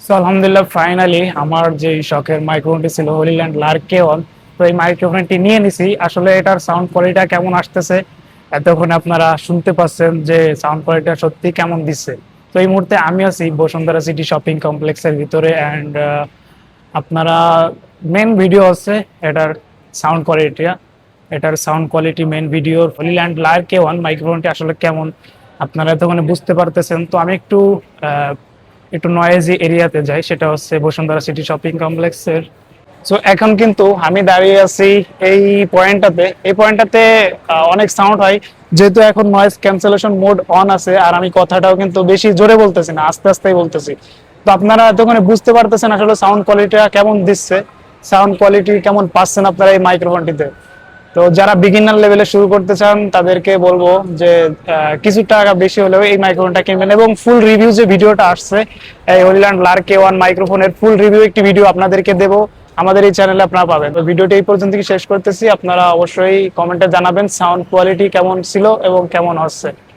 So আলহামদুলিল্লাহ finally আমার যে শখের মাইক্রোফোনটি ছিল হলিল্যান্ড লার্ক কে 1। তো এই মাইক্রোফোনটি নিয়ে নিছি। আসলে এটার সাউন্ড কোয়ালিটিটা কেমন আসতেছে এতক্ষণ আপনারা শুনতে পাচ্ছেন যে সাউন্ড কোয়ালিটিটা সত্যি কেমন দিচ্ছে। তো এই মুহূর্তে আমি আছি বসুন্ধরা সিটি শপিং কমপ্লেক্সের ভিতরে অ্যান্ড আপনারা মেন ভিডিও আছে এটার সাউন্ড কোয়ালিটি। মেন ভিডিওর হলিল্যান্ড লার্ক কে 1 মাইক্রোফোনটি আসলে কেমন আপনারা এতক্ষণে বুঝতে পারতেছেন। তো আমি একটু নয়েজি এরিয়াতে যাই, সেটা হচ্ছে বসুন্ধরা সিটি শপিং কমপ্লেক্সের। সো এখন কিন্তু আমি দাঁড়িয়ে আছি এই পয়েন্টটাতে অনেক সাউন্ড হয়, যেহেতু এখন নয়েজ ক্যান্সেলেশন মোড অন আছে আর আমি কথাটাও কিন্তু বেশি জোরে বলতেছি না, আস্তে আস্তেই বলতেছি। তো আপনারা এতক্ষণে বুঝতে পারতেছেন আসলে সাউন্ড কোয়ালিটিটা কেমন দিচ্ছে, সাউন্ড কোয়ালিটি কেমন পাচ্ছেন আপনারা এই মাইক্রোফোনটিতে। তো যারা বিগিনার লেভেলে শুরু করতে চান তাদেরকে বলবো যে কিছু টাকা বেশি হলেও এই মাইক্রোফোনটা কিনবেন, এবং ফুল রিভিউ যে ভিডিওটা আসছে এই হলিল্যান্ড লার্ক কে 1 মাইক্রোফোনের ফুল রিভিউ একটি ভিডিও আপনাদেরকে দেবো, আমাদের এই চ্যানেলে আপনারা পাবেন। তো ভিডিওটি এই পর্যন্ত শেষ করতেছি, আপনারা অবশ্যই কমেন্টে জানাবেন সাউন্ড কোয়ালিটি কেমন ছিল এবং কেমন হচ্ছে।